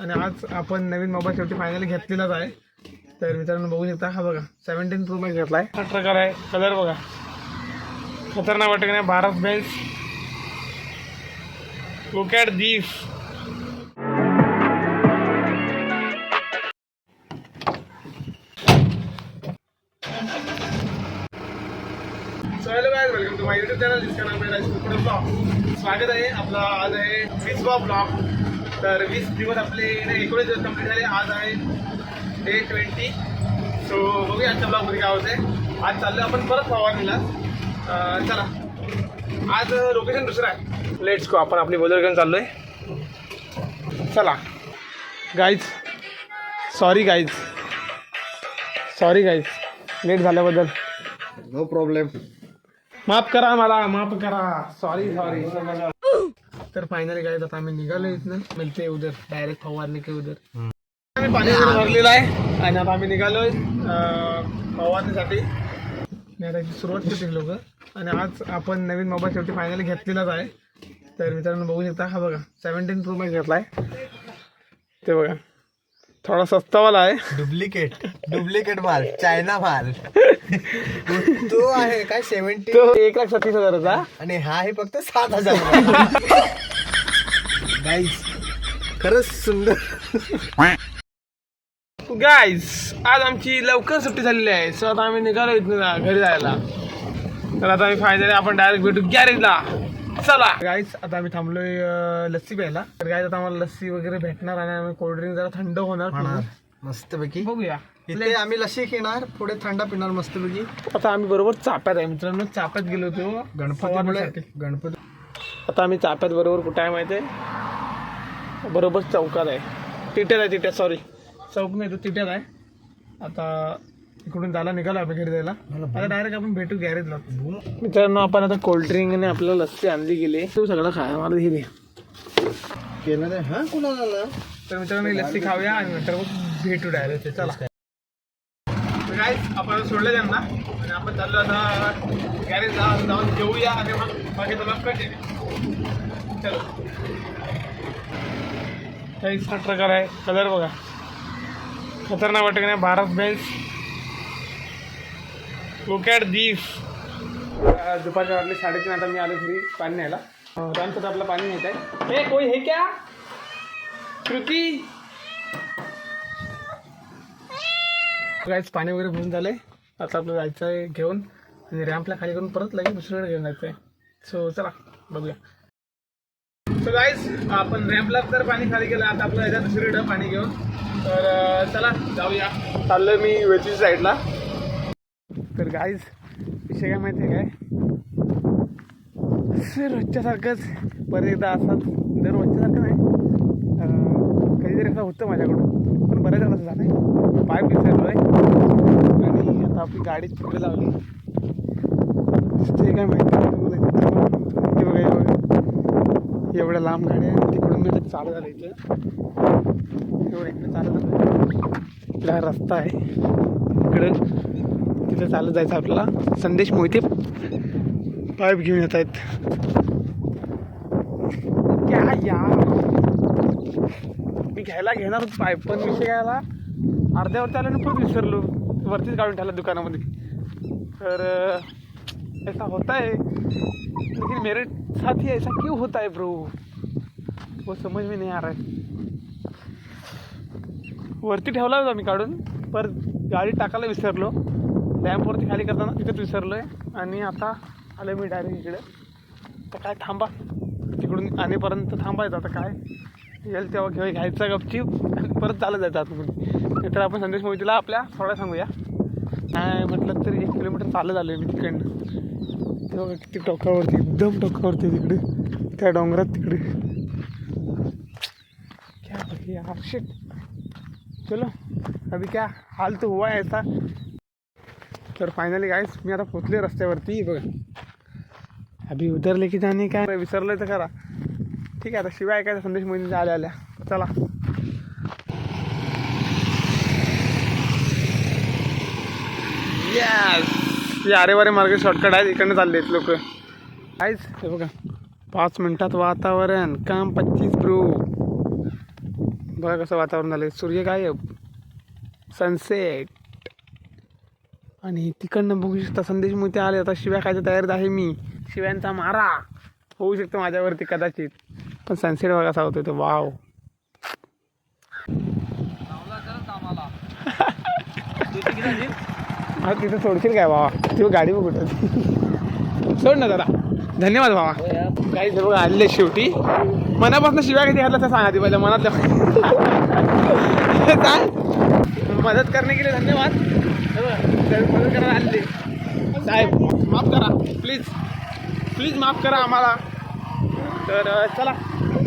आणि आज आपण नवीन मोबाईल शेवटी फायनली घेतलेलाच आहे. तर मित्रांनो बघू शकता, हा बघा 17 Pro Max घेतला आहे. हा प्रकार आहे, कलर बघा खतरनाक वाटत नाही. Bharat Benz, look at this. Welcome to my YouTube channel. स्वागत आहे आपला. आज आहे 20वा ब्लॉग. तर 20 दिवस आपले 19 दिवस कंप्लीट झाले. आज आहे डे 20. सो बघूया आजच्या ब्लॉगमध्ये काय होते. आज चाललो आपण परत फवारणीला. चला, आज लोकेशन दुसरं आहे. Let's go. आपण आपली बोलर घेऊन चाललो आहे. चला गाईज, सॉरी गाईज लेट झाल्याबद्दल. No problem. माफ करा, मला माफ करा. सॉरी. तर फायनली गाईज आता आम्ही निघालो इथनं. मिळते उधर डायरेक्ट फवारणी के उधर. आम्ही पाणी वगैरे भरलेलं आहे आणि आता आम्ही निघालोय फवारणीसाठी. मी आता सुरुवात केली लोक. आणि आज आपण नवीन मोबाईल शेवटी फायनली घेतलेलाच आहे. तर मित्रांनो बघू शकता, हा बघा 17 Pro Max घेतला आहे. ते बघा थोडा सस्तावाला आहे. डुप्लिकेट माल, चायना माल. तो आहे काय 70, तो 1,37,000चा आणि हा आहे फक्त 7,000. गाईस खरंच सुंदर. गाईज आज आमची लवकर सुट्टी झालेली आहे. सो आता आम्ही निघालो इथून घरी जायला. तर आता आम्ही फायनली आपण डायरेक्ट भेटू गॅरेजला. चला गाईज, आता आम्ही थांबलोय लस्सी प्यायला. तर गाईज आता आम्हाला लस्सी वगैरे भेटणार आणि आम्ही कोल्ड्रिंक जरा थंड होणार मस्तपैकी. बघूया. इथे आम्ही लस्सी पिणार, पुढे थंड पिणार मस्तपैकी. आता आम्ही बरोबर चाप्यात आहे मित्रांनो. चाप्यात गेलो होतो गणपती. आता आम्ही चाप्यात बरोबर कुठं आहे माहिती आहे? बरोबर चौकात आहे. तिट्यात सॉरी, चौक नाही तो तिट्यात आहे. आता इकडून जायला निघालो आम्ही घरी जायला. आता डायरेक्ट आपण भेटू गॅरेजला. मित्रांनो आपण आता कोल्ड्रिंक आणि आपल्याला लस्सी आणली गेली. तू सगळं खाय मला हे दे केलं नाही. हा कुणाला? तर मित्रांनो लस्सी खाऊया आणि नंतर मग भेटू डायरेक्ट. चला गाईज, आपण सोडलं त्यांना आणि आपण चाललो आता गॅरेजला जाऊन जेऊया आणि मग बाकीचा ब्लॉग कंटिन्यू. चलो. काहीच हा प्रकार आहे, कलर बघा खतरनाक वाटत नाही. भारत बेन्झ, लुक ॲट दिस. दुपारच्या वाजले 3:30. आता मी आलो घरी पाणी न्यायला. रामचं आपलं पाणी नेत आहे. हे कोई हे क्या कृती. काहीच पाणी वगैरे भरून झालंय. आता आपलं जायचं आहे घेऊन आणि रॅम्पला खाली करून परत लगेच दुसरीकडे घेऊन जायचं आहे. सो चला बघूया. सो गाईज आपण रॅम्पला तर पाणी खाली केलं. आता आपलं याच्यात दुसरीकडे पाणी घेऊन. तर चला जाऊया. चाललोय मी वेचीच्या साईडला. तर गाईज विषय काय माहिती आहे काय, रोजच्यासारखंच परत एकदा असाच. रोजच्यासारखं नाही, कधीतरी असं होतं माझ्याकडून, पण बऱ्याच वेळा असं झालं. पाईप विसरलो आहे आणि आता आपली गाडी तिकडे लावली. ते काय माहिती हे बघा एवढ्या लांब गाड्या आणि तिकडून मी चालत झालं. इथं एवढं इकडे चालत झालं. इकडा रस्ता आहे इकडं, तिथं चालत जायचं आपल्याला. संदेश मोहिते पाईप घेऊन येत आहेत. क्या यार, मी घ्यायला घेणार होतो पाईप, पण विषय घ्यायला अर्ध्यावरती आल्यानं परत विसरलो. वरतीच काढून ठेवला दुकानामध्ये. तर ऐसा होता है, लेकिन मेरे साथ ही ऐसा क्यों होता है ब्रो, वो समझ में नहीं आ रहा है. वरती ठेवला होता मी काढून, परत गाडी टाकायला विसरलो. रॅम्पवरती खाली करताना तिथेच विसरलो आहे. आणि आता आलो मी डायरेक्ट इकडे. तर काय थांबा, तिकडून आणेपर्यंत थांबायचं. आता काय येईल तेव्हा घ्यायचा गपचीप आणि परत चालत जायचं आतमध्ये. नाहीतर आपण संदेश मोहितीला आपल्या थोडा सांगूया. काय म्हटलं तरी 1 किलोमीटर चालत आलो आहे मी तिकडनं. तेव्हा किती टोकावरती, एकदम टोकावरती तिकडे त्या डोंगरात तिकडे. क्या भाई यार, शिट. चलो अभी क्या हाल तो हुआ है ऐसा. तर फायनली गाईस मी आता पोचले रस्त्यावरती. बघा अभी उधर लेके जाणे काय विसरलं तर करा. ठीक आहे, आता शिवाय ऐकायचा संदेश मोहिनीच्या आल्या. चला यस. अरे वारे मार्ग शॉर्टकट आहेत, इकडनं चालले आहेत लोक. काहीच हे बघा 5 मिनिटात वातावरण काम 25 ब्रो. बघा कसं वातावरण झालं, सूर्य गायब, सनसेट. आणि तिकडनं बघू शकता संदेश मोठे आले. आता शिव्या खायच्या तयारीत आहे मी. शिव्यांचा मारा होऊ शकतो माझ्यावरती कदाचित, पण सनसेट बघा कसा होतो तो. वाव. हा तिथं सोडशील काय बाबा? तेव्हा गाडी बघ कुठं. सोड ना दादा. धन्यवाद बाबा. काही बघा आलेले शेवटी. मनापासून शिव्या किती घातला तर सांगा ती पहिल्या मनातल्या. काय मदत करणे केले धन्यवाद. मदत करायला आलेले साहेब, माफ करा प्लीज, प्लीज माफ करा आम्हाला. तर चला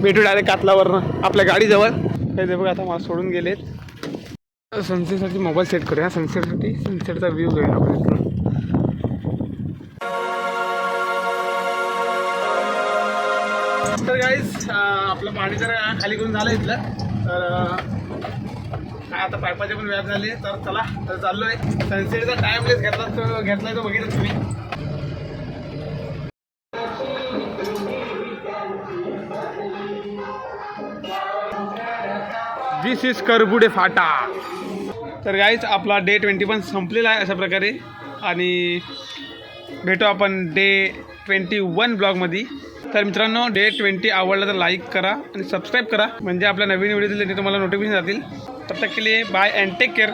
भेटू डायरेक्ट कातलावरनं आपल्या गाडीजवळ. काही बघा आता मला सोडून गेलेत. सनसेटसाठी मोबाईल सेट करूया. सनसेटसाठी सनसेटचा व्ह्यू घेऊया आपण इथून. तर गाईज आपलं पाणी जर खाली करून झालं इथलं. तर काय आता पायपाचे पण व्याप झाले. तर चला तर चाललो आहे. सनसेटचा टाईमलेस घेतला तो बघितलं तुम्ही. दिस इज करबुडे फाटा. तर गाईज आपला डे 20 पण संपलेला आहे अशा प्रकारे. आणि भेटू आपण डे 21 ब्लॉगमध्ये. तर मित्रांनो, डे 20 आवडला तर लाईक करा आणि सबस्क्राईब करा, म्हणजे आपल्या नवीन व्हिडिओ दिले ते तुम्हाला नोटिफिकेशन जातील. तब तक के लिए बाय अँड टेक केअर.